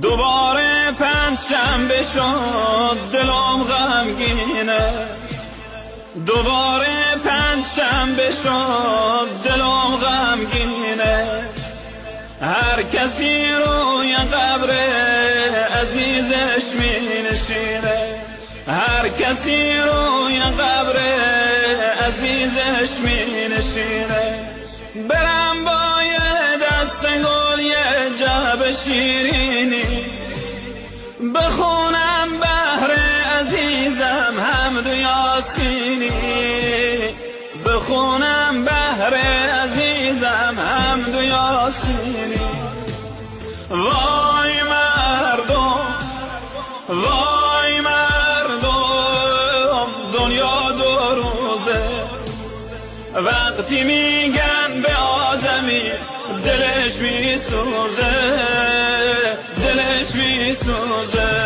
دوباره پنجشنبه شد دلم غمگینه، دوباره پنجشنبه شد دلم غمگینه. هر کسی روی قبر عزیزش می نشینه، هر کسی روی قبر عزیزش می نشینه. برم با یه دست گل یه جعبه شیرینی، بخونم بهر عزیزم حمد و یاسینی، بخونم بهر عزیزم حمد و یاسینی. وای مردم، وای مردم، دنیا دو روزه. وقتی میگن به آدمی دلش میسوزه، دلش میسوزه.